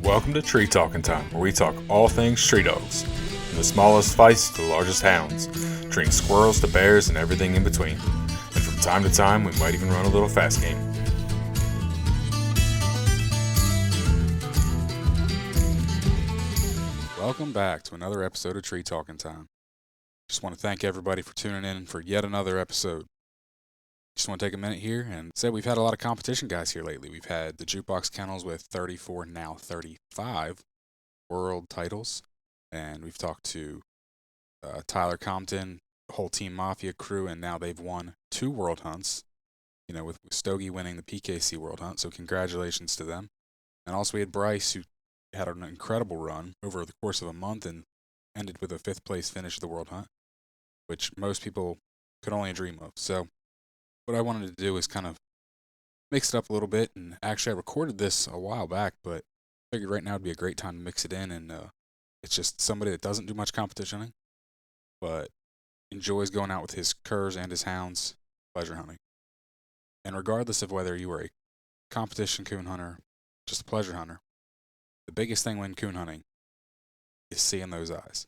Welcome to Tree Talking Time, where we talk all things tree dogs, from the smallest feists to the largest hounds, treating squirrels to bears and everything in between. And from time to time, we might even run a little fast game. Welcome back to another episode of Tree Talking Time. Just want to thank everybody for tuning in for yet another episode. Just want to take a minute here and say we've had a lot of competition guys here lately. We've had the Jukebox Kennels with 34, now 35 world titles. And we've talked to Tyler Compton, the whole Team Mafia crew, and now they've won 2 world hunts, with Stogie winning the PKC world hunt. So congratulations to them. And also we had Bryce, who had an incredible run over the course of a month and ended with a 5th place finish of the world hunt, which most people could only dream of. So what I wanted to do is kind of mix it up a little bit, and actually I recorded this a while back, but I figured right now would be a great time to mix it in, and it's just somebody that doesn't do much competitioning, but enjoys going out with his curs and his hounds, pleasure hunting. And regardless of whether you are a competition coon hunter, just a pleasure hunter, the biggest thing when coon hunting is seeing those eyes.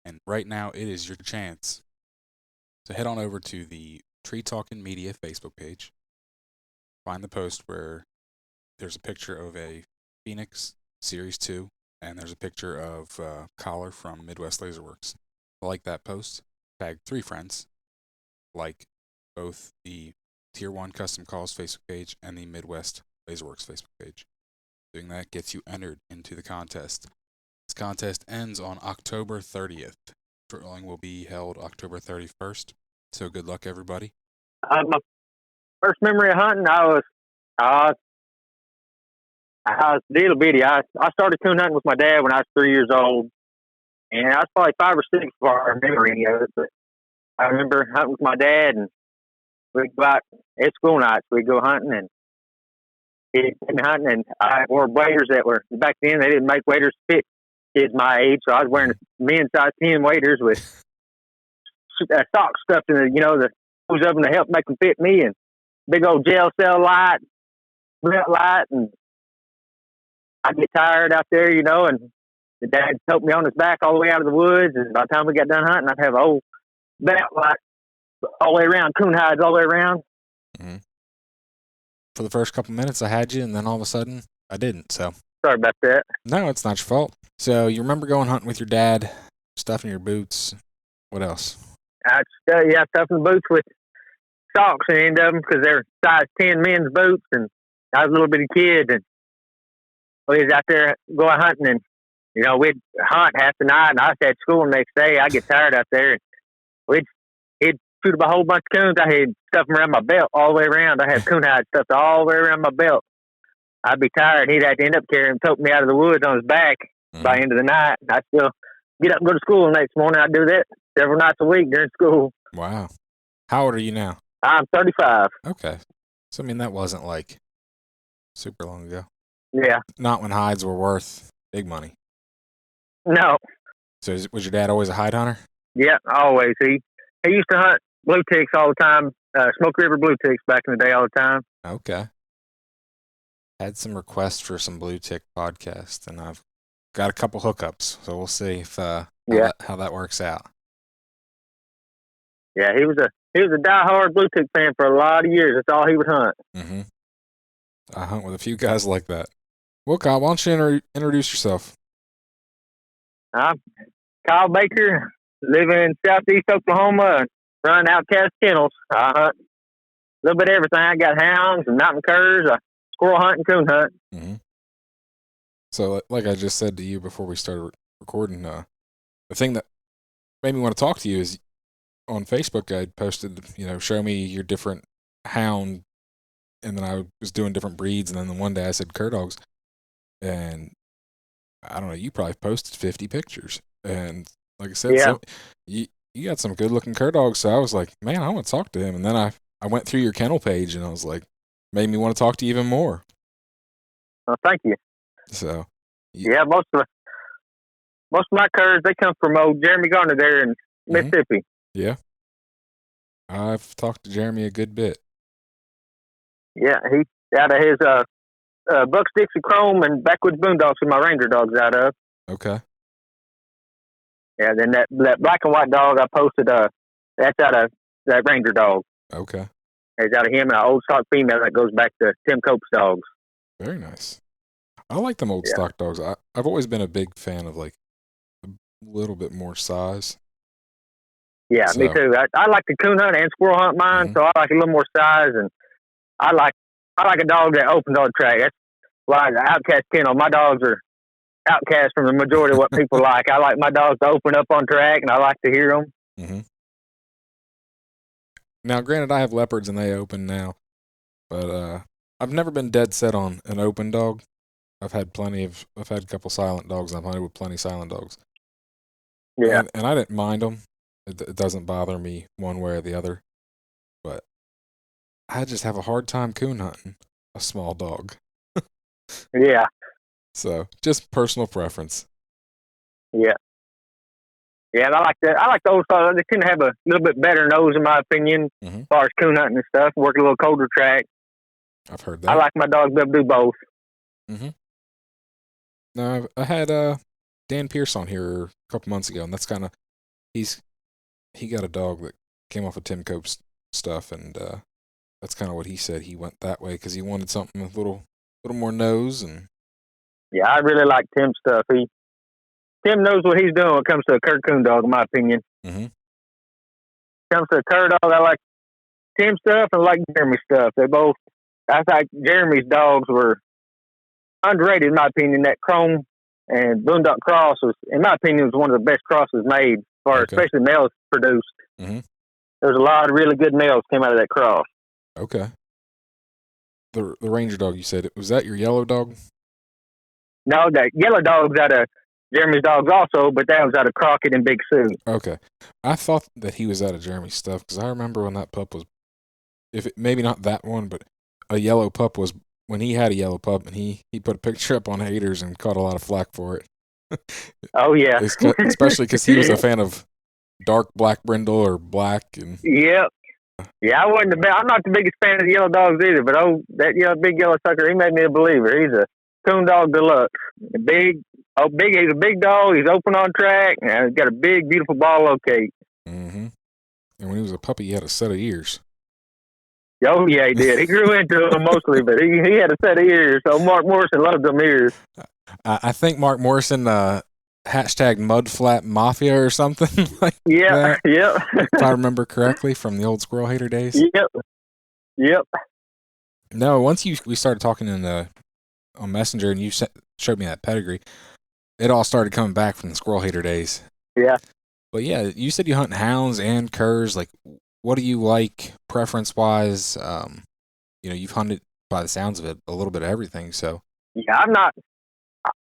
And right now it is your chance to head on over to the Tree Talking Media Facebook page. Find the post where there's a picture of a Phoenix Series 2, and there's a picture of Collar from Midwest Laserworks. Like that post, tag 3 friends, like both the Tier 1 Custom Calls Facebook page and the Midwest Laserworks Facebook page. Doing that gets you entered into the contest. This contest ends on October 30th. Drawing will be held October 31st. So good luck, everybody. My first memory of hunting, I was little bitty. I started coon hunting with my dad when I was 3 years old, and I was probably 5 or 6 before I remember any of it. But I remember hunting with my dad, and we'd go out at school nights. We'd go hunting, and he'd take me hunting, and I wore waders that were, back then they didn't make waders fit kids my age, so I was wearing men's size 10 waders with socks stuffed in the hose of them to help make them fit me, and big old gel cell light, belt light, and I'd get tired out there, and the dad helped me on his back all the way out of the woods, and by the time we got done hunting, I'd have an old belt light all the way around, coon hides all the way around. Mm-hmm. For the first couple minutes I had you, and then all of a sudden I didn't, so. Sorry about that. No, it's not your fault. So you remember going hunting with your dad, stuffing your boots, what else? I stuffing the boots with socks in the end of them because they're size 10 men's boots, and I was a little bitty kid, and we was out there going hunting, and we'd hunt half the night, and I was at school the next day. I get tired out there, and he'd shoot up a whole bunch of coons. I had stuff them around my belt all the way around. I had coon hide stuffed all the way around my belt. I'd be tired. He'd have to end up carrying tote me out of the woods on his back by the end of the night. I'd still get up and go to school the next morning. I'd do that several nights a week during school. Wow. How old are you now? I'm 35. Okay. So, that wasn't like super long ago. Yeah. Not when hides were worth big money. No. So, was your dad always a hide hunter? Yeah, always. He used to hunt blue ticks all the time, Smoke River blue ticks back in the day all the time. Okay. Had some requests for some blue tick podcast, and I've got a couple hookups, so we'll see if how that works out. Yeah, he was a diehard blue tick fan for a lot of years. That's all he would hunt. Mm-hmm. I hunt with a few guys like that. Well, Kyle, why don't you introduce yourself? I'm Kyle Baker, living in southeast Oklahoma, and run Outcast Kennels. I hunt a little bit of everything. I got hounds and mountain curs, squirrel hunt, and coon hunt. Mm-hmm. So, like I just said to you before we started recording, the thing that made me want to talk to you is on Facebook, I posted, show me your different hound, and then I was doing different breeds, and then the one day I said cur dogs, and I don't know, you probably posted 50 pictures, and like I said, so you got some good-looking cur dogs, so I was like, man, I want to talk to him, and then I went through your kennel page, and I was like, made me want to talk to you even more. Well, thank you. So, most of my curs, they come from old Jeremy Garner there in Mississippi. Yeah. I've talked to Jeremy a good bit. Yeah, he's out of his Buck Sticks and Chrome and Backwoods Boondocks are my Ranger dogs out of. Okay. Yeah, then that black and white dog I posted, that's out of that Ranger dog. Okay. It's out of him and an old stock female that goes back to Tim Cope's dogs. Very nice. I like them old stock dogs. I've always been a big fan of like a little bit more size. Yeah, me too. I like to coon hunt and squirrel hunt mine, so I like a little more size, and I like a dog that opens on the track. That's why the Outcast kennel. My dogs are outcast from the majority of what people like. I like my dogs to open up on track, and I like to hear them. Mm-hmm. Now, granted, I have leopards and they open now, but I've never been dead set on an open dog. I've had a couple silent dogs. I've hunted with plenty of silent dogs. Yeah, and I didn't mind them. It doesn't bother me one way or the other, but I just have a hard time coon hunting a small dog. Yeah. So just personal preference. Yeah. Yeah, and I like that. I like those dogs. They tend to have a little bit better nose, in my opinion, as far as coon hunting and stuff. Work a little colder track. I've heard that. I like my dogs to be able to do both. Mm-hmm. Now, I had Dan Pierce on here a couple months ago, and that's kind of he got a dog that came off of Tim Cope's stuff, and that's kind of what he said. He went that way because he wanted something with a little more nose. And yeah, I really like Tim's stuff. Tim knows what he's doing when it comes to a Kurt Coon dog, in my opinion. Mm-hmm. Comes to a Kurt dog, I like Tim's stuff and I like Jeremy's stuff. I thought Jeremy's dogs were underrated, in my opinion. That Chrome and Boondock cross was, in my opinion, was one of the best crosses made, especially males produced. Mm-hmm. There's a lot of really good males came out of that cross. Okay. The Ranger dog, you said, was that your yellow dog? No, that yellow dog's out of Jeremy's dogs also, but that was out of Crockett and Big Sue. Okay. I thought that he was out of Jeremy's stuff because I remember when that pup was, maybe not that one, but a yellow pup was, when he had a yellow pup, and he put a picture up on Haters and caught a lot of flack for it. Oh, yeah. Especially because he was a fan of dark black brindle or black. And yep. Yeah, I'm not the biggest fan of the yellow dogs either, but that big yellow sucker, he made me a believer. He's a coon dog deluxe. He's a big dog. He's open on track, and he's got a big, beautiful ball locate. Mm-hmm. And when he was a puppy, he had a set of ears. Oh, yeah, he did. He grew into them mostly, but he had a set of ears, so Mark Morrison loved them ears. I think Mark Morrison hashtag Mudflat Mafia or something like that. Yeah. If I remember correctly from the old Squirrel Hater days. Yep. No, once we started talking on Messenger and you showed me that pedigree, it all started coming back from the Squirrel Hater days. Yeah. But yeah, you said you hunt hounds and curs. Like, what do you like preference-wise? You've hunted, by the sounds of it, a little bit of everything. So yeah, I'm not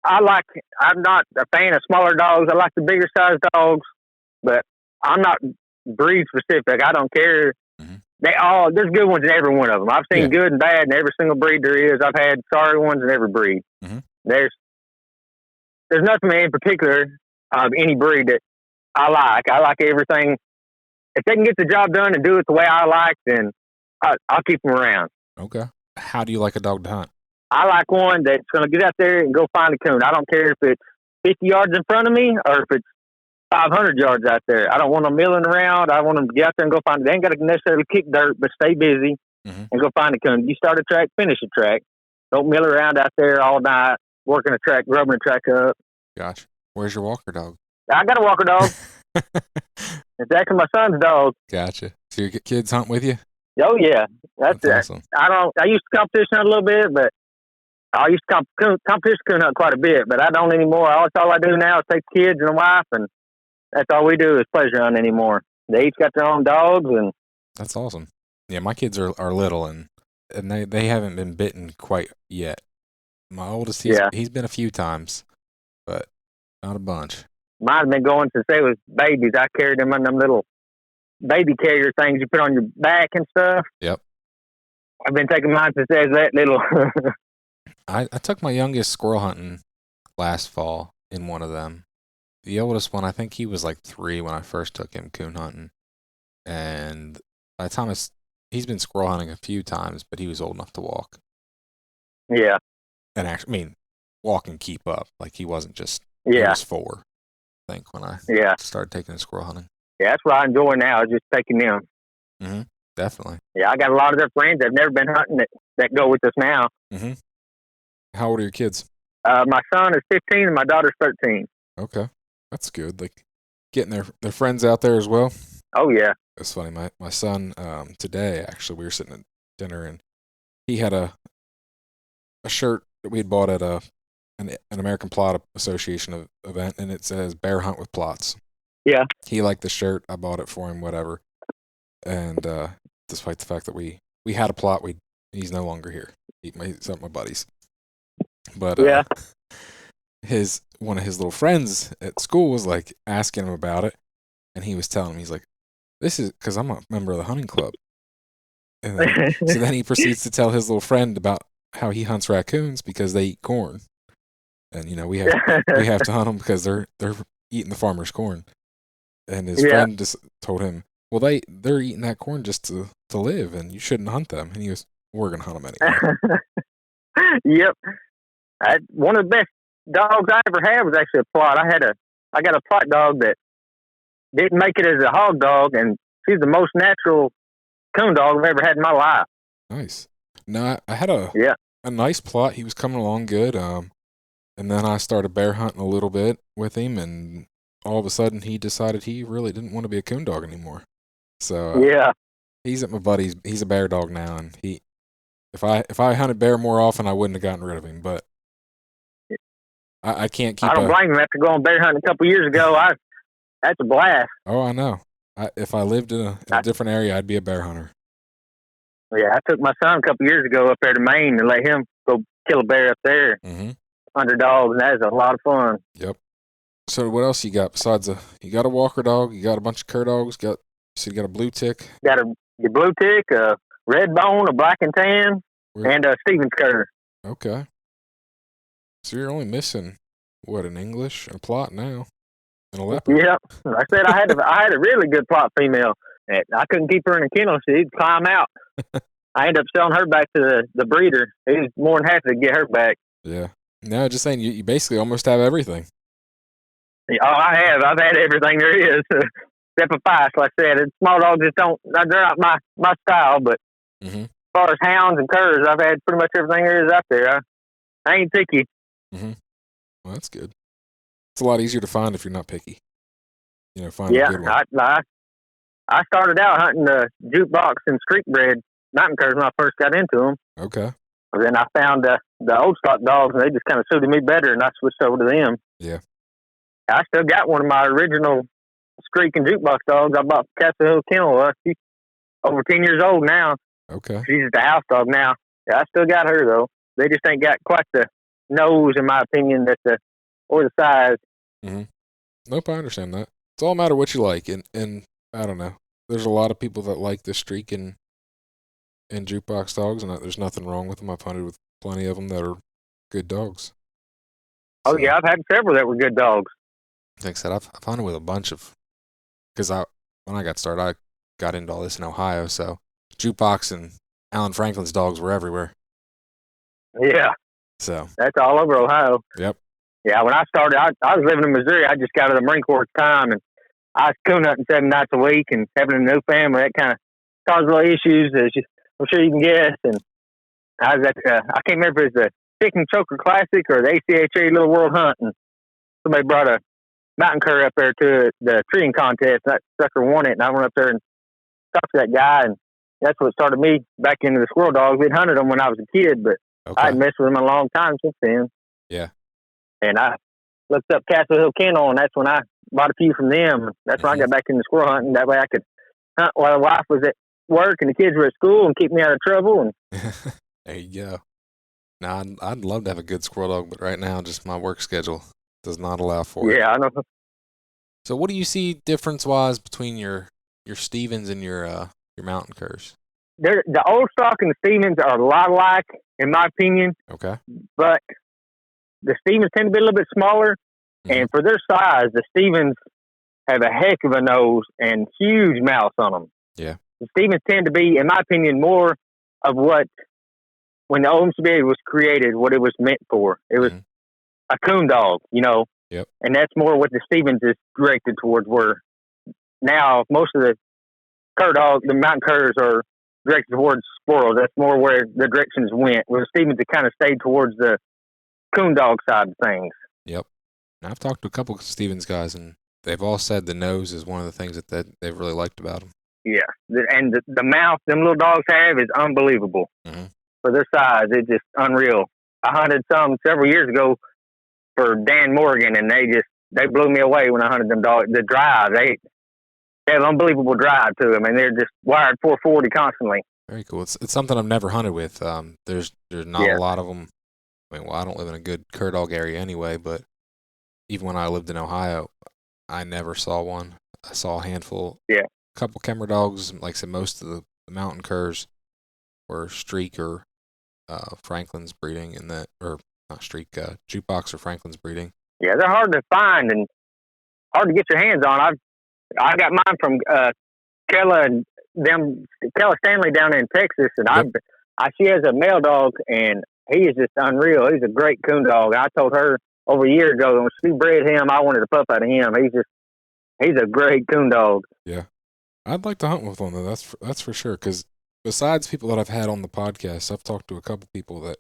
a fan of smaller dogs. I like the bigger sized dogs, but I'm not breed specific. I don't care. Mm-hmm. There's good ones in every one of them. I've seen good and bad in every single breed there is. I've had sorry ones in every breed. Mm-hmm. There's nothing in particular of any breed that I like. I like everything. If they can get the job done and do it the way I like, then I'll keep them around. Okay. How do you like a dog to hunt? I like one that's going to get out there and go find a coon. I don't care if it's 50 yards in front of me or if it's 500 yards out there. I don't want them milling around. I want them to get out there and go find it. They ain't got to necessarily kick dirt, but stay busy and go find a coon. You start a track, finish a track. Don't mill around out there all night, working a track, grubbing a track up. Gotcha. Where's your walker dog? I got a walker dog. It's actually my son's dog. Gotcha. So your kids hunt with you? Oh, yeah. That's awesome. I used to competition hunt a little bit, but I used to competition coon hunt quite a bit, but I don't anymore. All I do now is take kids and a wife, and that's all we do is pleasure hunt anymore. They each got their own dogs, and that's awesome. Yeah, my kids are little, and they haven't been bitten quite yet. My oldest, he's been a few times, but not a bunch. Mine have been going since they was babies. I carried them on them little baby carrier things you put on your back and stuff. Yep. I've been taking mine since they was that little. I took my youngest squirrel hunting last fall in one of them. The oldest one, I think he was like 3 when I first took him coon hunting. And by the time he's been squirrel hunting a few times, but he was old enough to walk. Yeah. and actually, I mean, walk and keep up. Like he wasn't just. He Yeah, was 4, I think, when I yeah, started taking him squirrel hunting. yeah. That's what I enjoy now, is just taking them. Mm-hmm. Definitely. Yeah, I got a lot of their friends that have never been hunting that go with us now. Mm-hmm. How old are your kids? My son is 15 and my daughter's 13. Okay, that's good. Like getting their friends out there as well. Oh yeah. It's funny. My son today actually we were sitting at dinner and he had a shirt that we had bought at an American Plot Association event, and it says "Bear Hunt with Plots." Yeah. He liked the shirt. I bought it for him. Whatever. And despite the fact that we had a plot, he's no longer here. He's up with my buddies. But Yeah. one of his little friends at school was like asking him about it, and he was telling him, he's like, "This is because I'm a member of the hunting club." And so then he proceeds to tell his little friend about how he hunts raccoons because they eat corn, and we have to hunt them because they're eating the farmer's corn. And his friend just told him, "Well, they're eating that corn just to live, and you shouldn't hunt them." And he goes, "We're gonna hunt them anyway." Yep. One of the best dogs I ever had was actually a plot. I got a plot dog that didn't make it as a hog dog, and she's the most natural coon dog I've ever had in my life. Nice. No, I had a nice plot. He was coming along good. And then I started bear hunting a little bit with him, and all of a sudden he decided he really didn't want to be a coon dog anymore. So he's at my buddy's. He's a bear dog now, and if I hunted bear more often, I wouldn't have gotten rid of him. But I can't keep. I don't blame him. After going bear hunting a couple years ago, that's a blast. Oh, I know. If I lived in a different area, I'd be a bear hunter. Yeah, I took my son a couple years ago up there to Maine and let him go kill a bear up there under dogs, and that is a lot of fun. Yep. So what else you got besides you got a walker dog, you got a bunch of cur dogs, you got a blue tick? Got a blue tick, a red bone, a black and tan, and a Stevens cur. Okay. So you're only missing an English and a plot now, and a leopard. Yep. I said I had a really good plot female. I couldn't keep her in a kennel. She'd climb out. I ended up selling her back to the breeder. He was more than happy to get her back. Yeah. No, just saying, you basically almost have everything. Oh, I have. I've had everything there is. Except for fights, like I said. Small dogs just they're not my style, but as far as hounds and curs, I've had pretty much everything there is out there. I ain't picky. Well, that's good. It's a lot easier to find if you're not picky. Find a good one. I started out hunting the jukebox and street bred mountain curs when I first got into them. Okay. But then I found the old stock dogs, and they just kind of suited me better, and I switched over to them. Yeah. I still got one of my original streak and jukebox dogs I bought from Castle Hill Kennel. She's over 10 years old now. Okay. She's just a house dog now. Yeah, I still got her, though. They just ain't got quite the nose, in my opinion, or the size. Nope, I understand that. It's all a matter of what you like, and I don't know. There's a lot of people that like the streak and jukebox dogs, and there's nothing wrong with them. I've hunted with plenty of them that are good dogs. Oh, yeah, I've had several that were good dogs. Like I said, I've hunted with a bunch of, because when I got started, I got into all this in Ohio, so jukebox and Alan Franklin's dogs were everywhere. Yeah. So that's all over Ohio. Yep. Yeah, when I started, I was living in Missouri. I just got out of the Marine Corps at the time, and I was coon hunting 7 nights a week and having a new family. That kind of caused little issues, as I'm sure you can guess. And I was at, I can't remember if it was the Pick and Choker Classic or the ACHA Little World Hunt, and somebody brought a mountain cur up there to the treeing contest. That sucker won it, and I went up there and talked to that guy, and that's what started me back into the squirrel dogs. We'd hunted them when I was a kid, but I hadn't messed with them in a long time since then. Yeah. And I looked up Castle Hill Kennel, and that's when I bought a few from them. That's when I got back into squirrel hunting. That way I could hunt while the wife was at work and the kids were at school and keep me out of trouble. And there you go. Now, I'd love to have a good squirrel dog, but right now, just my work schedule does not allow for it. Yeah, I know. So what do you see difference-wise between your Stevens and your mountain curs? The old stock and the Stevens are a lot alike, in my opinion. Okay. But the Stevens tend to be a little bit smaller, and for their size, the Stevens have a heck of a nose and huge mouths on them. Yeah. The Stevens tend to be, in my opinion, more of what when the Oldsmobile was created, what it was meant for. It was a coon dog, you know. Yep. And that's more what the Stevens is directed towards. Where now most of the the mountain curs are directed towards squirrels. That's more where the directions went. Where Stevens had kind of stayed towards the coon dog side of things. Yep. And I've talked to a couple of Stevens guys, and they've all said the nose is one of the things that they've really liked about them. Yeah, and the mouth them little dogs have is unbelievable for their size. It's just unreal. I hunted some several years ago for Dan Morgan, and they blew me away when I hunted them dogs. The drive, they have unbelievable drive to them, and they're just wired 440 constantly. Very cool. It's something I've never hunted with. There's not a lot of them. I mean, well, I don't live in a good cur dog area anyway, but even when I lived in Ohio, I never saw one. I saw a handful. Yeah. A couple Kemmer dogs. Like I said, most of the mountain curs were Streak or Franklin's breeding, and or not Streak, Jukebox or Franklin's breeding. Yeah, they're hard to find and hard to get your hands on. I got mine from Kella Stanley down in Texas, and she has a male dog, and he is just unreal. He's a great coon dog. I told her over a year ago when she bred him, I wanted a pup out of him. He's a great coon dog. Yeah, I'd like to hunt with one though. That's for sure. Because besides people that I've had on the podcast, I've talked to a couple people that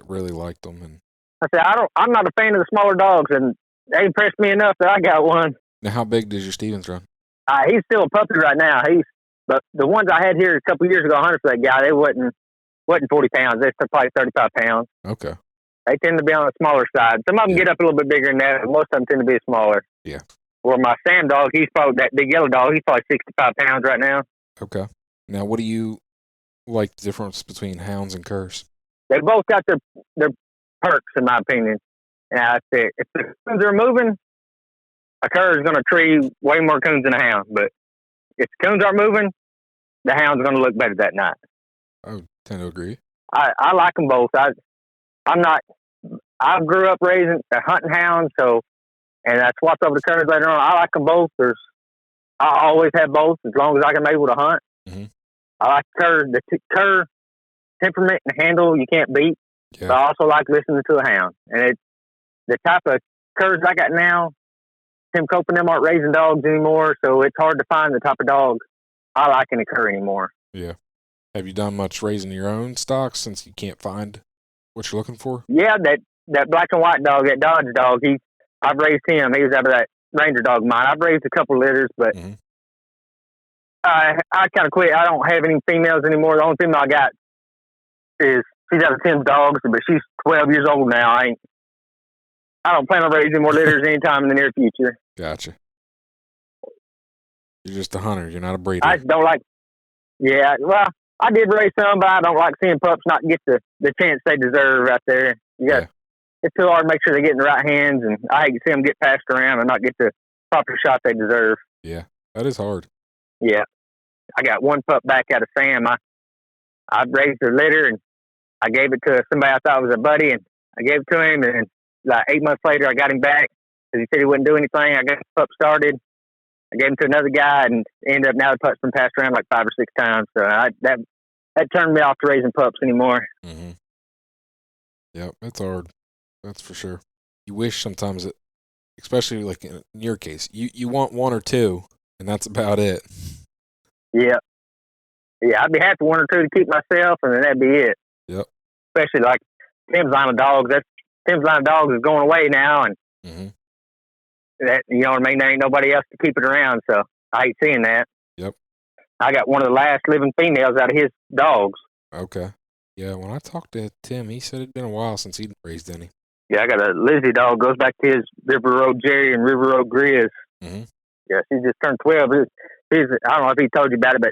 really liked them. And I said I'm not a fan of the smaller dogs, and they impressed me enough that I got one. Now, how big does your Stevens run? He's still a puppy right now. But the ones I had here a couple of years ago, I hunted for that guy. They wasn't 40 pounds. They're probably 35 pounds. Okay. They tend to be on the smaller side. Some of them get up a little bit bigger than that, but most of them tend to be smaller. Yeah. Where my Sam dog, he's probably that big yellow dog. He's probably 65 pounds right now. Okay. Now, what do you like the difference between hounds and curs? They both got their perks, in my opinion. And I said, if the coons are moving, a cur is going to tree way more coons than a hound. But if the coons aren't moving, the hound's going to look better that night. I would tend to agree. I like them both. I grew up raising a hunting hound, and I swapped over to curs later on. I like them both. I always have both as long as I can be able to hunt. Mm-hmm. I like the cur temperament and handle you can't beat. Yeah. But I also like listening to a hound. And the type of curs I got now, Tim Cope and them aren't raising dogs anymore, so it's hard to find the type of dog I like in a cur anymore. Yeah. Have you done much raising your own stock since you can't find what you're looking for? Yeah, that black and white dog, that Dodge dog, I've raised him. He was out of that Ranger dog of mine. I've raised a couple litters, but I kind of quit. I don't have any females anymore. The only female I got she's out of Tim's dogs, but she's 12 years old now. I don't plan on raising more litters anytime in the near future. Gotcha. You're just a hunter. You're not a breeder. I just don't like. Yeah, well, I did raise some, but I don't like seeing pups not get the chance they deserve out there. It's too hard to make sure they get in the right hands, and I hate to see them get passed around and not get the proper shot they deserve. Yeah, that is hard. Yeah. I got one pup back out of Sam. I raised her litter, and I gave it to somebody I thought was a buddy, and I gave it to him, and like 8 months later, I got him back because he said he wouldn't do anything. I got the pup started. I gave him to another guy, and ended up now the pup's been passed around like 5 or 6 times. So that turned me off to raising pups anymore. Mm-hmm. Yep, it's hard. That's for sure. You wish sometimes, especially like in your case, you want 1 or 2, and that's about it. Yeah. Yeah, I'd be happy 1 or 2 to keep myself, and then that'd be it. Yep. Especially like Tim's line of dogs. Tim's line of dogs is going away now, and that, you know what I mean? There ain't nobody else to keep it around, so I hate seeing that. Yep. I got one of the last living females out of his dogs. Okay. Yeah, when I talked to Tim, he said it'd been a while since he'd raised any. Yeah, I got a Lizzie dog, goes back to his River Road Jerry and River Road Grizz. Mm-hmm. Yeah, she just turned 12. I don't know if he told you about it, but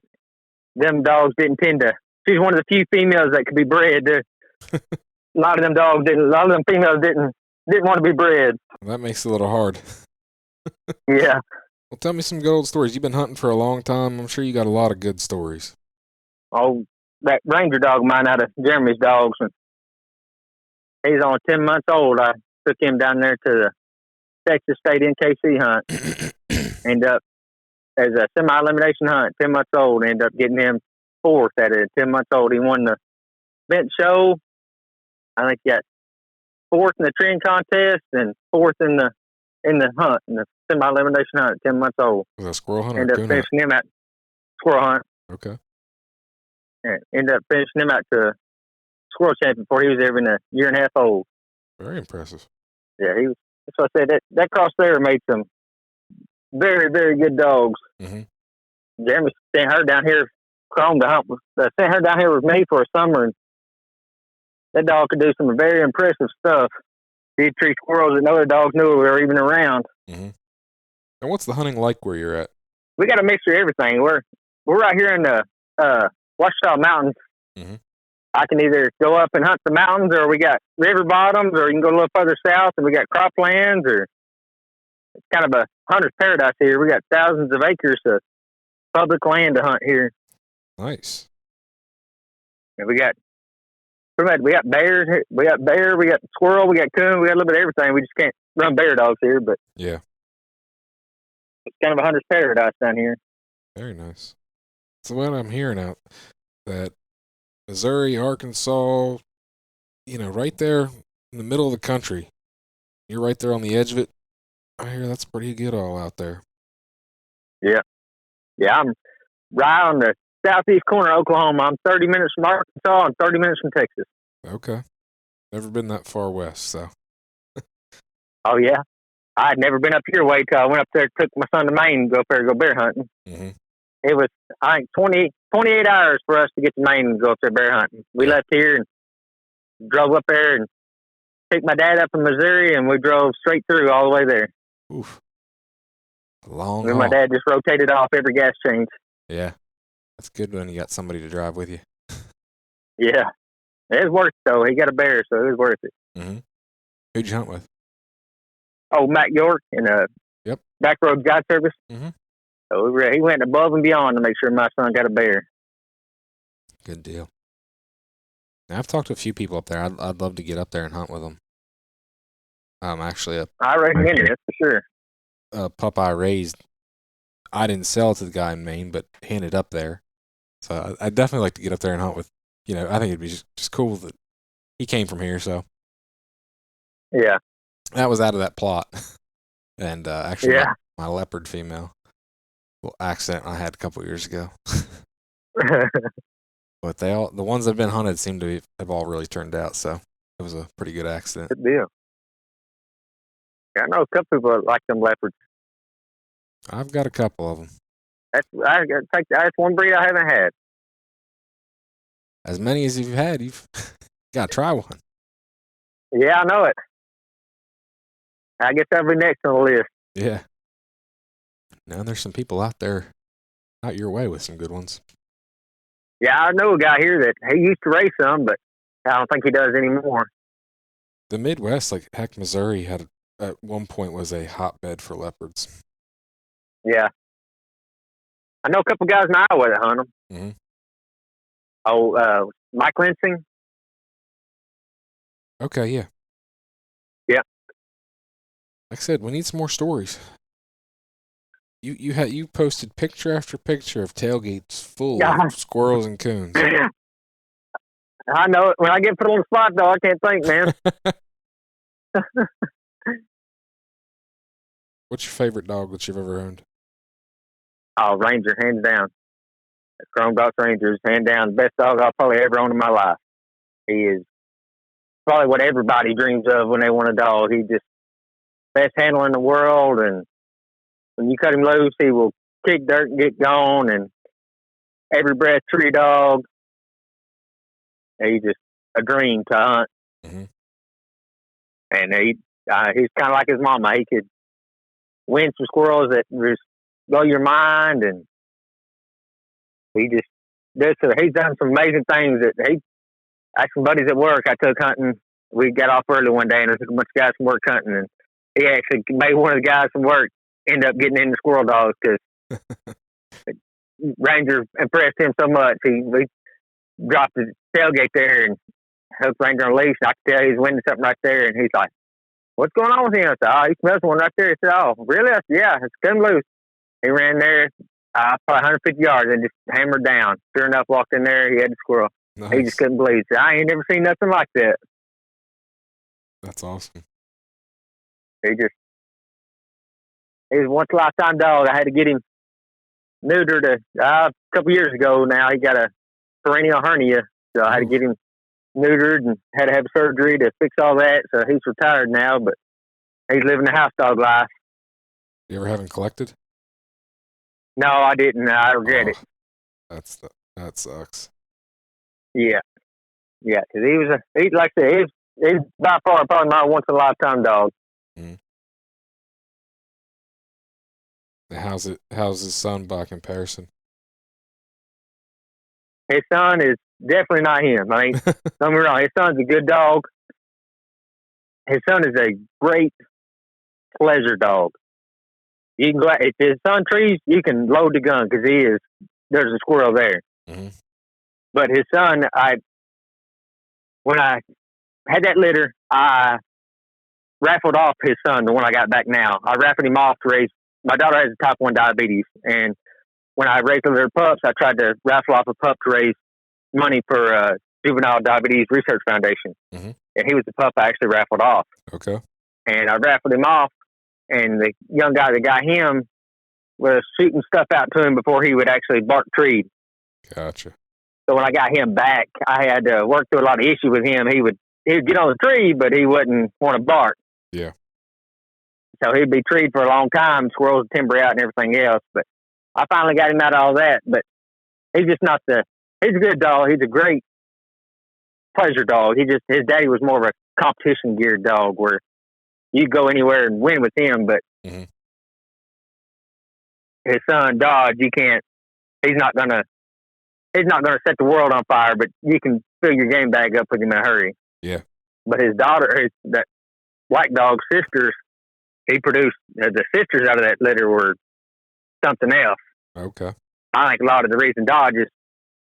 them dogs didn't tend to. She's one of the few females that could be bred. A lot of them dogs didn't. A lot of them females didn't want to be bred. Well, that makes it a little hard. Yeah. Well, tell me some good old stories. You've been hunting for a long time. I'm sure you got a lot of good stories. Oh, that Ranger dog of mine out of Jeremy's dogs, and he's only 10 months old. I took him down there to the Texas State NKC hunt. End up as a semi-elimination hunt, 10 months old. Ended up getting him 4th at it. 10 months old, he won the bench show. I think he got fourth in the training contest and fourth in the hunt, in the semi-elimination hunt at 10 months old. Was that squirrel hunt or Ended up coon hunt? finishing him at squirrel hunt. Okay. And ended up finishing him at the squirrel champion before he was even a year and a half old. Very impressive. Yeah, he was. That's what I said. That cross there made some very, very good dogs. Mm-hmm. Jeremy sent her down here, Chrome to hunt. Sent her down here with me for a summer, and that dog could do some very impressive stuff. He'd treat squirrels that no other dogs knew were even around. Mm-hmm. And what's the hunting like where you're at? We got a mixture of everything. We're right here in the Ouachita Mountains. Mm-hmm. I can either go up and hunt the mountains, or we got river bottoms, or you can go a little further south and we got croplands, or it's kind of a hunter's paradise here. We got thousands of acres of public land to hunt here. Nice. And we got bears, we got squirrel, we got coon, we got a little bit of everything. We just can't run bear dogs here, but yeah, it's kind of a hunter's paradise down here. Very nice. So what I'm hearing out that Missouri, Arkansas, right there in the middle of the country, you're right there on the edge of it. I hear that's pretty good all out there. Yeah, I'm right on the southeast corner of Oklahoma. I'm 30 minutes from Arkansas and 30 minutes from Texas. Okay. Never been that far west, so. Oh, yeah. I had never been up your way till I went up there, took my son to Maine to go up there and go bear hunting. Mm-hmm. It was, I think, 28 hours for us to get to Maine and go up there bear hunting. We left here and drove up there and picked my dad up from Missouri, and we drove straight through all the way there. Oof. Long And my dad just rotated off every gas change. Yeah. That's good when you got somebody to drive with you. Yeah. It was worth it, though. He got a bear, so it was worth it. Mm-hmm. Who'd you hunt with? Oh, Matt York in a Backroad Guide Service. Mm-hmm. So he went above and beyond to make sure my son got a bear. Good deal. Now, I've talked to a few people up there. I'd love to get up there and hunt with them. Actually, I recommend it, for sure. A pup I raised, I didn't sell it to the guy in Maine, but handed up there. So I'd definitely like to get up there and hunt with, I think it'd be just cool that he came from here, so. Yeah. That was out of that plot. And actually, my leopard female, accident I had a couple years ago. But the ones that have been hunted seem to have all really turned out, so it was a pretty good accident. Good deal. Yeah, I know a couple people that like them leopards. I've got a couple of them. That's one breed I haven't had. As many as you've had, you've got to try one. Yeah, I know it. I guess that'll be next on the list. Yeah. Now there's some people out there out your way with some good ones. Yeah, I know a guy here that he used to race some, but I don't think he does anymore. The Midwest, like heck, Missouri at one point was a hotbed for leopards. Yeah. I know a couple guys in Iowa that hunt them. Mm-hmm. Oh, Mike Lansing. Okay, yeah. Yeah. Like I said, we need some more stories. You posted picture after picture of tailgates full of squirrels and coons. I know it. When I get put on the spot, though, I can't think, man. What's your favorite dog that you've ever owned? Oh, Ranger, hands down. Chrome Dots Ranger is hands down the best dog I'll probably ever own in my life. He is probably what everybody dreams of when they want a dog. He's just best handler in the world, and when you cut him loose, he will kick dirt and get gone, and every breath tree dog. He's just a dream to hunt. Mm-hmm. And he's kind of like his mama. He could win some squirrels that just blow your mind, and he's done some amazing things. I had some buddies at work I took hunting. We got off early one day, and I took a bunch of guys from work hunting, and he actually made one of the guys from work end up getting into squirrel dogs because Ranger impressed him so much. He dropped the tailgate there and hooked Ranger on a leash. I could tell he was winning something right there, and he's like, "What's going on with him?" I said, "Oh, he smells one right there." He said, "Oh, really?" I said, "Yeah, it's come loose." He ran there, probably 150 yards, and just hammered down. Sure enough, walked in there. He had the squirrel. He just Nice. couldn't believe it. I ain't never seen nothing like that. That's awesome. He was a once in a lifetime dog. I had to get him neutered a couple years ago now. He got a perennial hernia, so I had to Ooh. get him neutered and had to have surgery to fix all that. So he's retired now, but he's living the house dog life. You ever have him collected? No, I didn't. I regret it. That sucks. Yeah, yeah, because he's like I said, he's by far probably my once in a lifetime dog. Mm. How's his son by comparison? His son is definitely not him. I mean, don't get me wrong. His son's a good dog. His son is a great pleasure dog. You can go out, if his son trees, you can load the gun because there's a squirrel there. Mm-hmm. But his son, when I had that litter, I raffled off his son, the one I got back now. I raffled him off to raise. My daughter has type 1 diabetes, and when I raised her pups, I tried to raffle off a pup to raise money for Juvenile Diabetes Research Foundation. Mm-hmm. And he was the pup I actually raffled off. Okay. And I raffled him off, and the young guy that got him was shooting stuff out to him before he would actually bark treat. Gotcha. So when I got him back, I had to work through a lot of issues with him. He would get on the tree, but he wouldn't want to bark. Yeah. So he'd be treed for a long time, squirrels would timber out and everything else. But I finally got him out of all that. But he's just not he's a good dog. He's a great pleasure dog. His daddy was more of a competition geared dog where you go anywhere and win with him. But mm-hmm. his son Dodge, you can't. He's not gonna set the world on fire, but you can fill your game bag up with him in a hurry. Yeah. But his daughter, that white dog's sisters, he produced the sisters out of that litter were something else. Okay. I think a lot of the reason Dodge is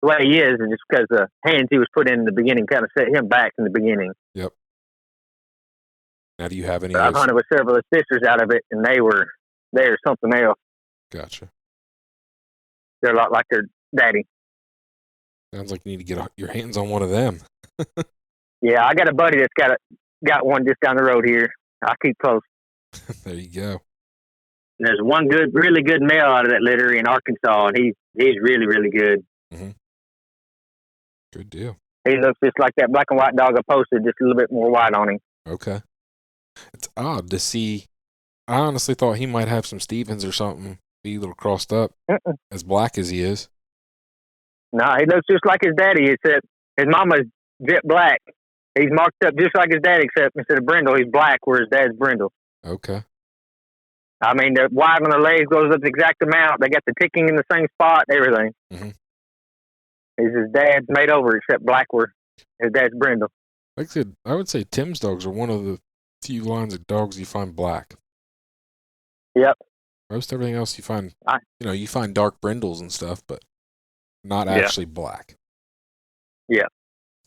the way he is just because the hands he was put in the beginning kind of set him back in the beginning. Yep. Now, do you have any? I've hunted with several of the sisters out of it, and they're something else. Gotcha. They're a lot like their daddy. Sounds like you need to get your hands on one of them. Yeah, I got a buddy that's got one just down the road here. I'll keep close. There you go. And there's one really good male out of that litter in Arkansas, and he's really, really good. Mm-hmm. Good deal. He looks just like that black and white dog I posted, just a little bit more white on him. Okay. It's odd to see. I honestly thought he might have some Stevens or something, be a little crossed up, as black as he is. No, he looks just like his daddy, except his mama's jet black. He's marked up just like his dad, except instead of brindle, he's black, where his dad's brindle. Okay. I mean, the white on their legs goes up the exact amount. They got the ticking in the same spot, everything. Mm-hmm. His dad's made over, except black, where his dad's brindle. Like I said, I would say Tim's dogs are one of the few lines of dogs you find black. Yep. Most everything else you find, you find dark brindles and stuff, but not actually black. Yeah.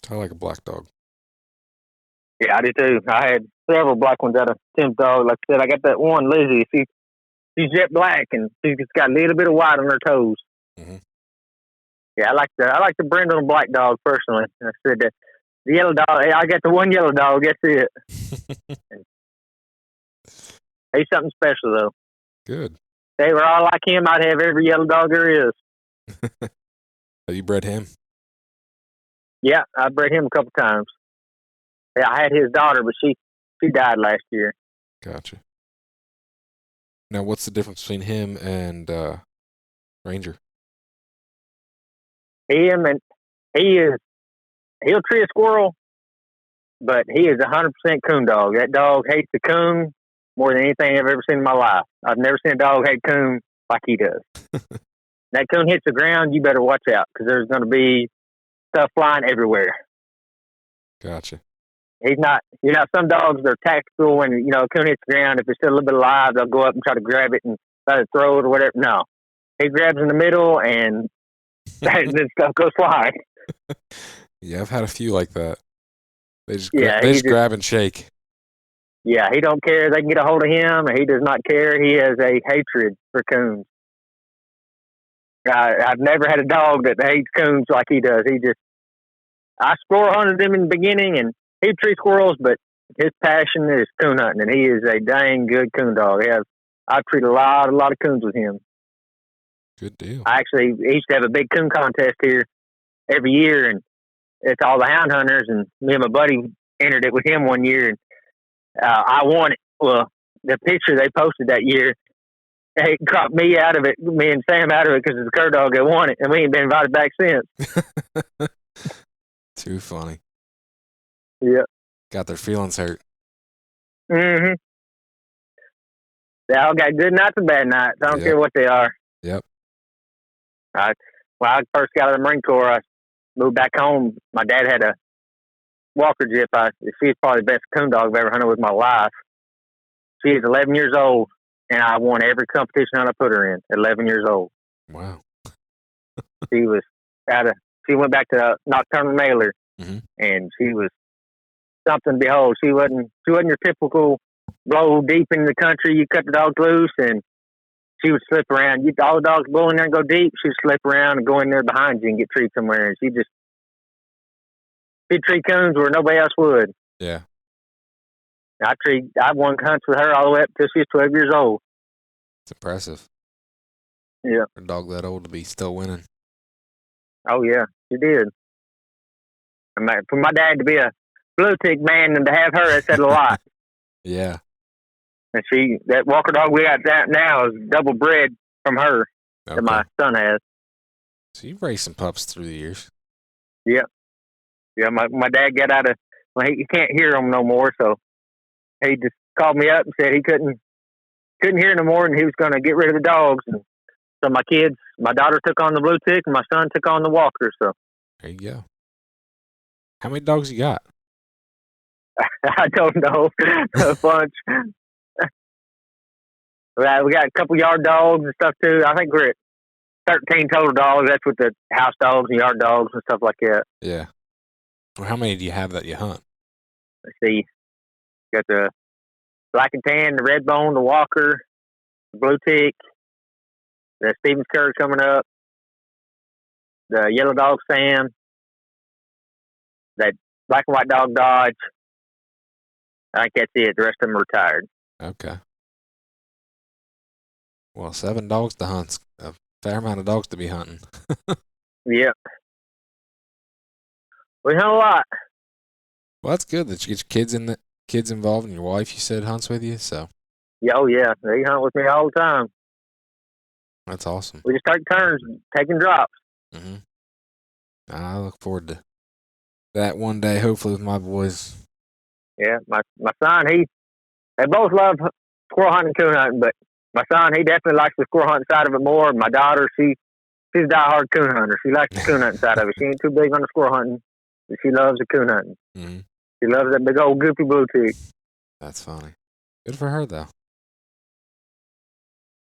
I like a black dog. Yeah, I do too. I had several black ones out of Tim's dog. Like I said, I got that one, Lizzie. She's jet black, and she's just got a little bit of white on her toes. Mm-hmm. Yeah, I like the brindle and black dog personally. I said that the yellow dog. I got the one yellow dog. That's it. He's something special though. Good. If they were all like him, I'd have every yellow dog there is. Have you bred him? Yeah, I bred him a couple times. Yeah, I had his daughter, but she died last year. Gotcha. Now, what's the difference between him and Ranger? He'll tree a squirrel, but he is 100% coon dog. That dog hates the coon more than anything I've ever seen in my life. I've never seen a dog hate coon like he does. That coon hits the ground, you better watch out because there's going to be stuff flying everywhere. Gotcha. He's not, some dogs, they're tactical when, a coon hits the ground. If it's still a little bit alive, they'll go up and try to grab it and try to throw it or whatever. No. He grabs in the middle and then stuff goes flying. Yeah, I've had a few like that. They just, grab and shake. Yeah, he don't care. They can get a hold of him, and he does not care. He has a hatred for coons. I've never had a dog that hates coons like he does. I squirrel hunted him in the beginning, and he'd tree squirrels, but his passion is coon hunting, and he is a dang good coon dog. I've treated a lot of coons with him. Good deal. He used to have a big coon contest here every year, and it's all the hound hunters, and me and my buddy entered it with him one year, and I won it. Well, the picture they posted that year, they cropped me out of it, me and Sam out of it because it's the cur dog that won it, and we ain't been invited back since. Too funny. Yep. Got their feelings hurt. Mm-hmm. They all got good nights and bad nights. I don't care what they are. Yep. When I first got out of the Marine Corps, I moved back home. My dad had a Walker Jip. She's probably the best coon dog I've ever hunted with my life. She is 11 years old, and I won every competition hunt I put her in. 11 years old. Wow. She went back to nocturnal mailer, mm-hmm. and she was something to behold. She wasn't your typical blow deep in the country. You cut the dogs loose, and she would slip around. All the dogs blow in there and go deep. She'd slip around and go in there behind you and get treed somewhere. And she'd treat coons where nobody else would. Yeah. I won hunts with her all the way up till she was 12 years old. It's impressive. Yeah. For a dog that old to be still winning. Oh, yeah, she did. For my dad to be a blue tick man and to have her, that said a lot. Yeah. And that Walker dog we got now is double bred from her that my son has. So you've raised some pups through the years. Yeah. Yeah, my dad got out of, he can't hear them no more, so he just called me up and said he couldn't hear no more and he was going to get rid of the dogs. And so my daughter took on the blue tick and my son took on the Walker. So there you go. How many dogs you got? I don't know. A bunch. We got a couple yard dogs and stuff too. I think we're at 13 total dogs. That's with the house dogs and yard dogs and stuff like that. Yeah. Well, how many do you have that you hunt? Let's see. Got the black and tan, the red bone, the Walker, the blue tick, the Stevens Cur coming up, the yellow dog Sam, that black and white dog Dodge. I think that's it. The rest of them are retired. Okay. Well, 7 dogs to hunt. A fair amount of dogs to be hunting. Yep. We hunt a lot. Well, that's good that you get your kids involved, and your wife, you said, hunts with you. So. Yeah, oh yeah, they hunt with me all the time. That's awesome. We just take turns taking drops. Mm-hmm. I look forward to that one day, hopefully, with my boys. Yeah, my son, they both love squirrel hunting and coon hunting, but my son, he definitely likes the squirrel hunting side of it more. My daughter, she's a diehard coon hunter. She likes the coon hunting side of it. She ain't too big on the squirrel hunting, but she loves the coon hunting. Mm-hmm. She loves that big old goofy blue tick. That's funny. Good for her, though.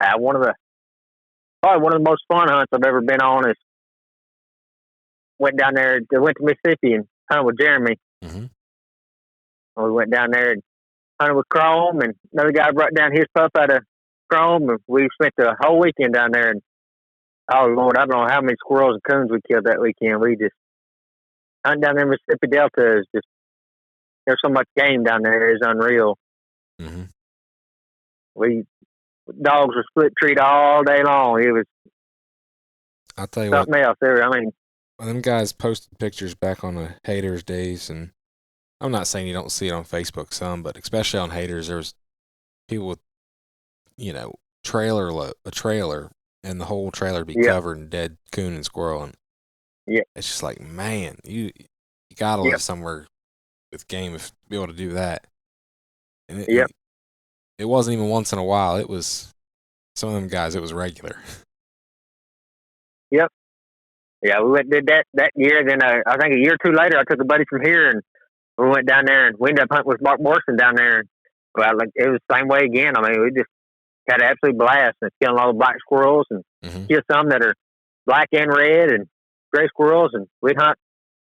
Probably one of the most fun hunts I've ever been on is went down there. They went to Mississippi and hunted with Jeremy. Mm-hmm. We went down there and hunted with Chrome, and another guy brought down his pup out of Chrome, and we spent the whole weekend down there. And oh Lord, I don't know how many squirrels and coons we killed that weekend. We just hunting down there in Mississippi Delta is just, there's so much game down there, it's unreal. Mm-hmm. Dogs were split treat all day long. It was I'll tell you something else there. I mean, when them guys posted pictures back on the Haters days, and I'm not saying you don't see it on Facebook some, but especially on Haters, there was people with, a trailer, and the whole trailer be covered in dead coon and squirrel, and it's just like, man, you gotta live somewhere with game to be able to do that. And it wasn't even once in a while. It was some of them guys. It was regular. Yep. Yeah, we did that year. Then I think a year or two later, I took a buddy from here, and we went down there, and we ended up hunting with Mark Morrison down there. Well, it was the same way again. I mean, we just had an absolute blast and killing all the black squirrels and kill some that are black and red and gray squirrels, and we'd hunt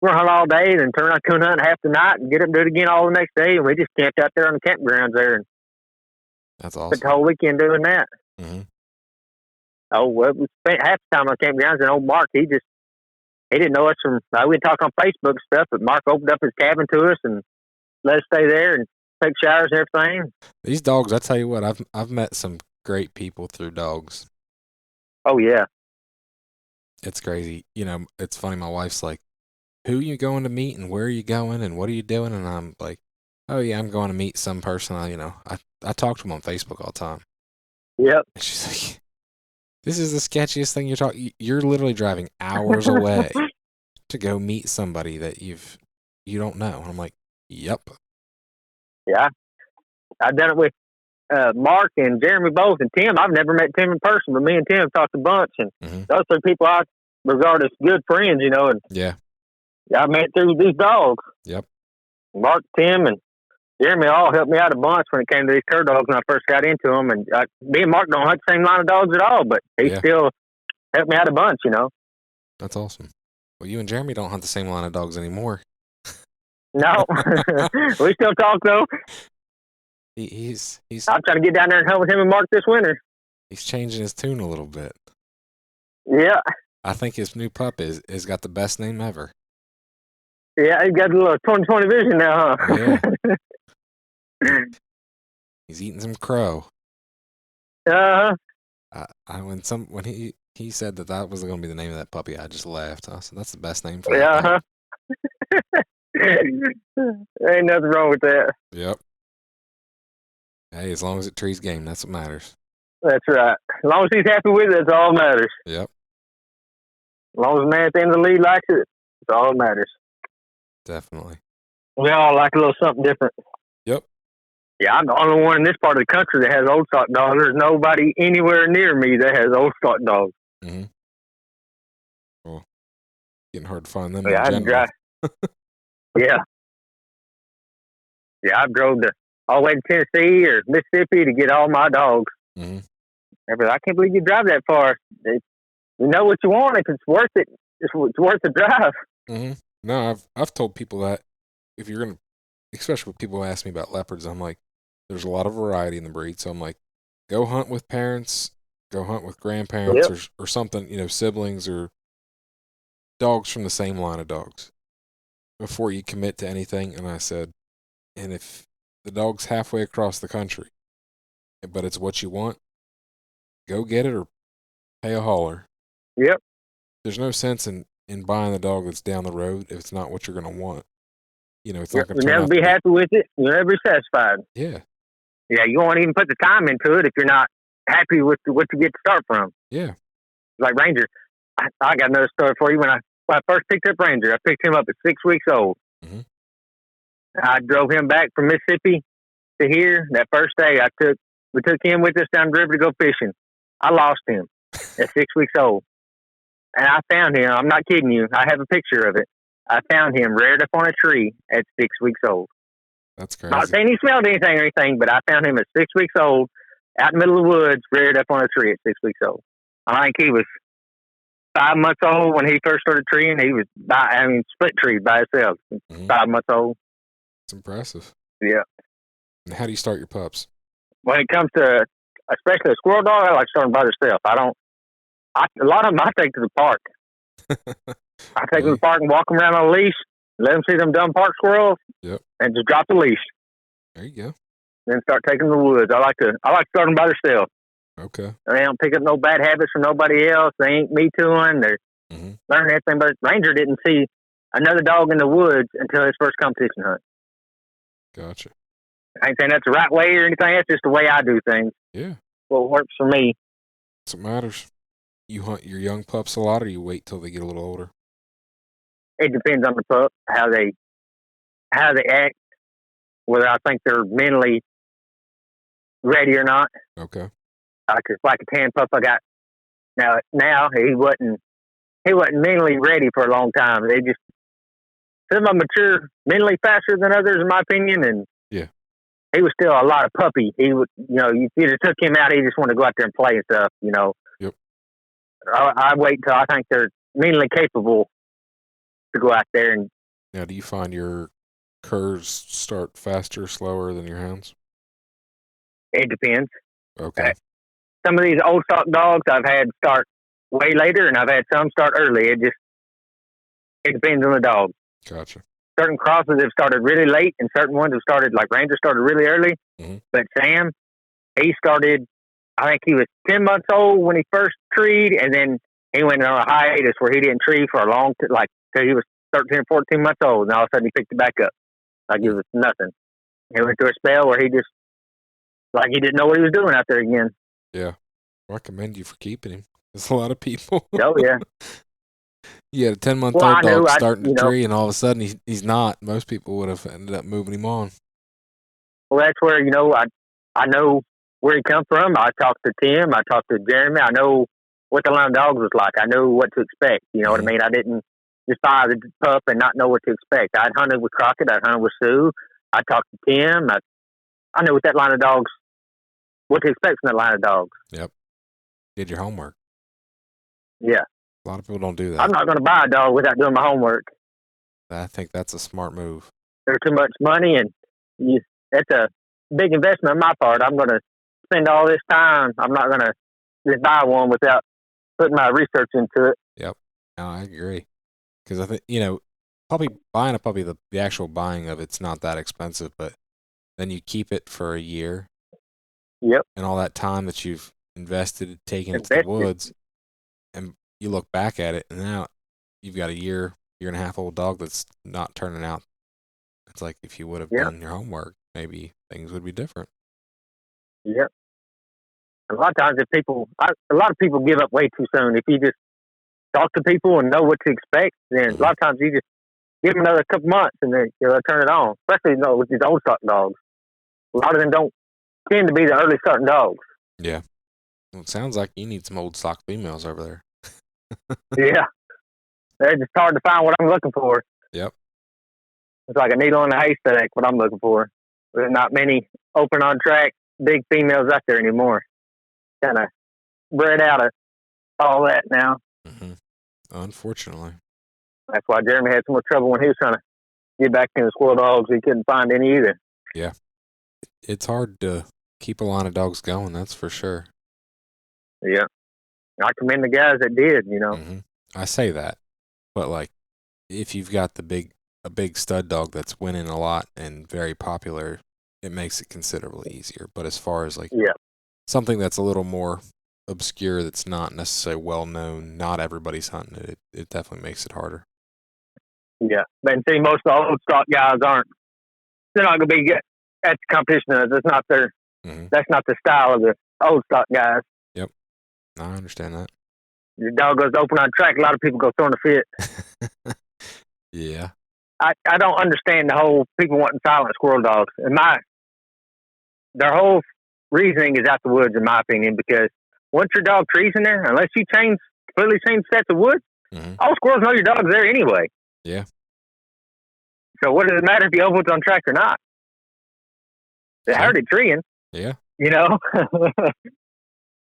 all day, and then turn on coon hunt half the night, and get up and do it again all the next day. And we just camped out there on the campgrounds there, and that's awesome. spent the whole weekend doing that. Mm-hmm. Oh well, we spent half the time on campgrounds, and old Mark, he just he didn't know us from. We talked on Facebook and stuff, but Mark opened up his cabin to us and let us stay there and take showers and everything. These dogs, I tell you what, I've met some great people through dogs. Oh yeah. It's crazy. You know, it's funny. My wife's like, "Who are you going to meet, and where are you going, and what are you doing?" And I'm like, "Oh yeah, I'm going to meet some person. I talk to them on Facebook all the time." Yep. And she's like, "This is the sketchiest thing you're talking. You're literally driving hours away to go meet somebody that you don't know." And I'm like, "Yep." Yeah, I've done it with Mark and Jeremy both, and Tim. I've never met Tim in person, but me and Tim have talked a bunch, and those are people I regard as good friends, you know. And yeah, I met through these dogs. Yep. Mark, Tim, and Jeremy all helped me out a bunch when it came to these cur dogs when I first got into them. And me and Mark don't hunt the same line of dogs at all, but he still helped me out a bunch, you know. That's awesome. Well, you and Jeremy don't hunt the same line of dogs anymore. No, we still talk though. He's. I'm trying to get down there and hunt with him and Mark this winter. He's changing his tune a little bit. Yeah. I think his new pup is got the best name ever. Yeah, he's got a little 20/20 vision now, huh? Yeah. He's eating some crow. When he said that was going to be the name of that puppy, I just laughed. I said, "That's the best name for that puppy." Ain't nothing wrong with that. Yep. Hey, as long as it trees game, that's what matters. That's right. As long as he's happy with it, that's all that matters. Yep. As long as the man at the end of the lead likes it, that's all that matters. Definitely. We all like a little something different. Yep. Yeah, I'm the only one in this part of the country that has old stock dogs. There's nobody anywhere near me that has old stock dogs. Mm-hmm. Well, getting hard to find them yeah, in general. Yeah. Yeah, I've drove all the way to Tennessee or Mississippi to get all my dogs. Mm-hmm. I can't believe you drive that far. You know what you want. If it's worth it, it's worth the drive. Mm-hmm. No, I've told people that if you're gonna, especially when people ask me about leopards, I'm like, there's a lot of variety in the breed. So I'm like, go hunt with parents, go hunt with grandparents, or something, siblings or dogs from the same line of dogs before you commit to anything. And I said, and if the dog's halfway across the country, but it's what you want, go get it or pay a hauler. Yep. There's no sense in buying the dog that's down the road if it's not what you're going to want. It's not going to turn out. You'll never be happy with it. You'll never be satisfied. Yeah. Yeah, you won't even put the time into it if you're not happy with what you get to start from. Yeah. Like Ranger, I got another story for you. When I first picked up Ranger, I picked him up at 6 weeks old. Mm-hmm. I drove him back from Mississippi to here. That first day, we took him with us down the river to go fishing. I lost him at 6 weeks old. And I found him. I'm not kidding you. I have a picture of it. I found him reared up on a tree at 6 weeks old. That's crazy. Not saying he smelled anything or anything, but I found him at 6 weeks old, out in the middle of the woods, reared up on a tree at 6 weeks old. I think he was 5 months old when he first started treeing. He was split treed by himself. Mm-hmm. 5 months old. It's impressive. Yeah. And how do you start your pups? When it comes to, especially a squirrel dog, I like starting by themselves. A lot of them I take to the park. I take them to the park and walk them around on a leash, let them see them dumb park squirrels, and just drop the leash. There you go. Then start taking them to the woods. I like starting by themselves. Okay. They don't pick up no bad habits from nobody else. They ain't me tooing. They're learning everything. But Ranger didn't see another dog in the woods until his first competition hunt. Gotcha. I ain't saying that's the right way or anything. That's just the way I do things. Yeah. What works for me. That's what matters. You hunt your young pups a lot, or you wait till they get a little older? It depends on the pup, how they act, whether I think they're mentally ready or not. Okay. Like a tan pup I got now he wasn't mentally ready for a long time. Some of them mature mentally faster than others, in my opinion, and he was still a lot of puppy. He would, you either took him out, he just wanted to go out there and play and stuff, Yep. I wait until I think they're mentally capable to go out there. And now, do you find your curs start faster or slower than your hounds? It depends. Okay. Some of these old stock dogs I've had start way later, and I've had some start early. It depends on the dog. Gotcha. Certain crosses have started really late, and certain ones have started, like Ranger started really early. Mm-hmm. But Sam, he started, I think he was 10 months old when he first treed, and then he went on a hiatus where he didn't tree for a long time, like till he was 13 or 14 months old, and all of a sudden he picked it back up. Like it was nothing. He went through a spell where he just, like he didn't know what he was doing out there again. Yeah. I commend you for keeping him. There's a lot of people. Oh, yeah. You had a 10-month-old dog starting to tree, and all of a sudden he's not. Most people would have ended up moving him on. Well, that's where, I know where he come from. I talked to Tim. I talked to Jeremy. I know what the line of dogs was like. I knew what to expect. You know what I mean? I didn't just buy the pup and not know what to expect. I'd hunted with Crockett. I'd hunted with Sue. I talked to Tim. I knew what that line of dogs, what to expect from that line of dogs. Yep. Did your homework. Yeah. A lot of people don't do that. I'm not going to buy a dog without doing my homework. I think that's a smart move. There's too much money, and that's a big investment on my part. I'm going to spend all this time. I'm not going to just buy one without putting my research into it. Yep. No, I agree. Because I think, buying a puppy, the actual buying of it's not that expensive, but then you keep it for a year. Yep. And all that time that you've invested taking it to the woods, and you look back at it, and now you've got a year and a half old dog that's not turning out. It's like if you would have done your homework, maybe things would be different. Yep. A lot of times, a lot of people give up way too soon. If you just talk to people and know what to expect, then a lot of times you just give them another couple months and then they'll turn it on. Especially with these old stock dogs. A lot of them don't tend to be the early starting dogs. Yeah. Well, it sounds like you need some old stock females over there. Yeah. They're just hard to find what I'm looking for. Yep. It's like a needle in a haystack, what I'm looking for. There's not many open on track, big females out there anymore. Kind of bred out of all that now. Mm-hmm. Unfortunately. That's why Jeremy had so much trouble when he was trying to get back into squirrel dogs. He couldn't find any either. Yeah. It's hard to keep a line of dogs going, that's for sure. Yeah. I commend the guys that did, Mm-hmm. I say that. But, like, if you've got a big stud dog that's winning a lot and very popular, it makes it considerably easier. But as far as, something that's a little more obscure, that's not necessarily well known, not everybody's hunting it, it definitely makes it harder. Yeah. And see, most of the old stock guys they're not going to be at the competition. That's not that's not the style of the old stock guys. Yep. I understand that. Your dog goes open on track, a lot of people go throwing a fit. Yeah. I don't understand the whole people wanting silent squirrel dogs. Their whole reasoning is out the woods, in my opinion, because once your dog trees in there, unless you completely change sets of woods, all squirrels know your dog's there anyway. Yeah. So what does it matter if you open on track or not? They heard it treeing. Yeah.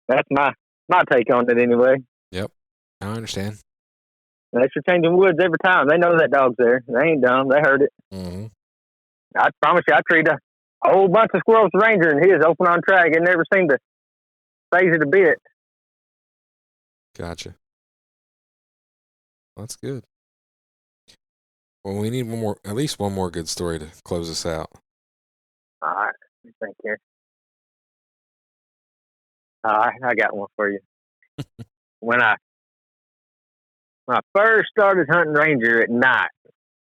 That's my take on it anyway. Yep. I understand. Unless you're changing woods every time, they know that dog's there. They ain't dumb. They heard it. Mm-hmm. I promise you, I treated a whole bunch of squirrels with Ranger, and he was open on track. It never seemed to phase it a bit. Gotcha. That's good. Well, we need at least one more good story to close us out. All right. Thank you. All right. I got one for you. When I first started hunting Ranger at night,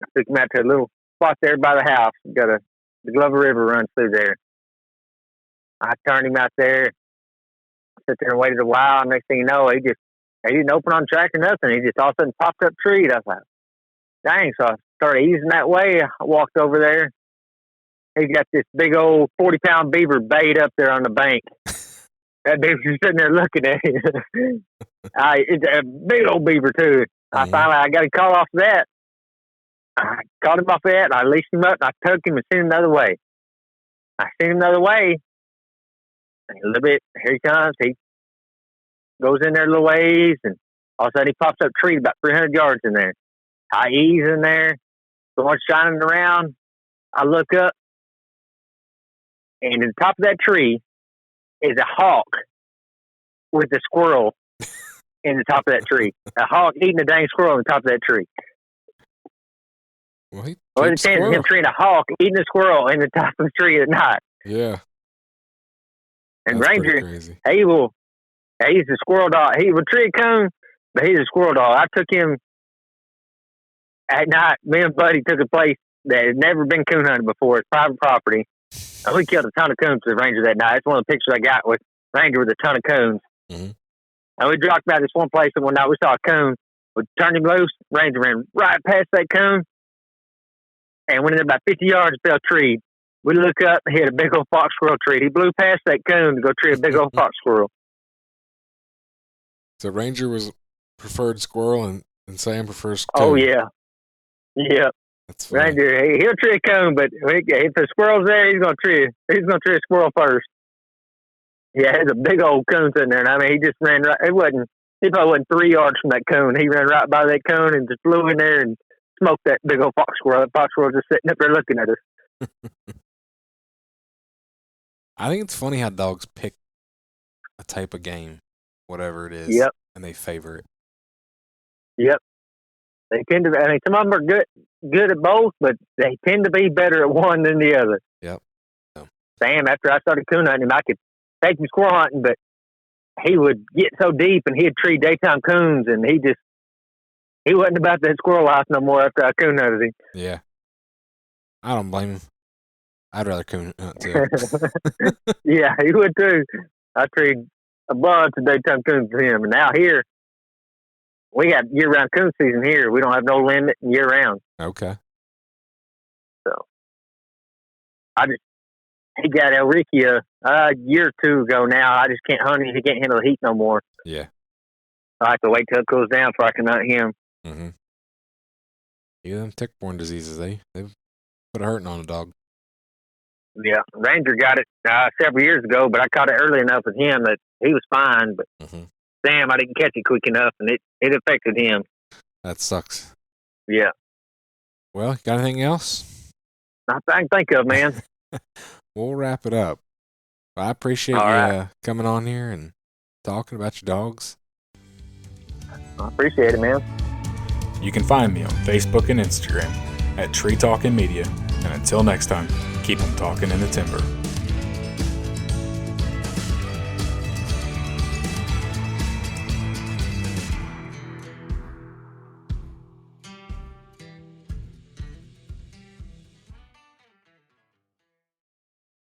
I took him out to a little spot there by the house. The Glover River runs through there. I turned him out there, sit there and waited a while, and next thing you know, he didn't open on track or nothing. He just all of a sudden popped up treed. I was like, dang. So I started easing that way. I walked over there. He's got this big old 40-pound beaver bayed up there on the bank. That beaver's just sitting there looking at him. It's a big old beaver, too. I got a call off that. I called him off that, and I leashed him up, and I took him and sent him the other way. I sent him the other way, and a little bit, here he comes. He goes in there a little ways, and all of a sudden he pops up a tree about 300 yards in there. I ease in there, someone's shining around. I look up, and in the top of that tree is a hawk with a squirrel in the top of that tree. A hawk eating a dang squirrel on the top of that tree. Well, he What are the keeps chances of him squirrel. treeing a hawk, eating a squirrel in the top of the tree at night? Yeah, And that's pretty Ranger, crazy. he's a squirrel dog. He will tree a coon, but he's a squirrel dog. I took him at night. Me and Buddy took a place that had never been coon hunted before. It's private property. And we killed a ton of coons with Ranger that night. It's one of the pictures I got with Ranger with a ton of coons. Mm-hmm. And we dropped by this one place, and one night we saw a coon. We turned him loose. Ranger ran right past that coon and went in about 50 yards, fell tree. We look up and hit a big old fox squirrel tree. He blew past that coon to go tree a big old fox squirrel. So Ranger was preferred squirrel, and Sam prefers coon. Oh, yeah. Yeah. That's funny. Ranger, he'll tree a coon, but if the squirrel's there, he's gonna tree a squirrel first. Yeah, there's a big old coon sitting there, and I mean, he just ran right. He probably wasn't 3 yards from that coon. He ran right by that coon and just flew in there and smoked that big old fox squirrel. That fox squirrel just sitting up there looking at us. I think it's funny how dogs pick a type of game, whatever it is, Yep. and they favor it. Yep. They tend to. I mean, some of them are good at both, but they tend to be better at one than the other. Yep. So. Sam, after I started coon hunting him, I could take him squirrel hunting, but he would get so deep and he'd tree daytime coons, and he wasn't about that squirrel life no more after I coon hunted him. Yeah. I don't blame him. I'd rather coon hunt too. Yeah, he would too. I treed a bunch of daytime coons with him, and now here we got year-round coon season here. We don't have no limit year-round. Okay. So he got Elricia a year or two ago now. I just can't hunt him. He can't handle the heat no more. Yeah. I have to wait till it cools down before I can hunt him. Mm-hmm. Yeah, them tick-borne diseases, they put a hurting on a dog. Yeah, Ranger got it several years ago, but I caught it early enough with him that he was fine. But Sam, I didn't catch it quick enough, and it affected him. That sucks. Yeah. Well, got anything else? Nothing I can think of, man. We'll wrap it up. I appreciate you coming on here and talking about your dogs. I appreciate it, man. You can find me on Facebook and Instagram at Tree Talking Media. And until next time, keep them talking in the timber.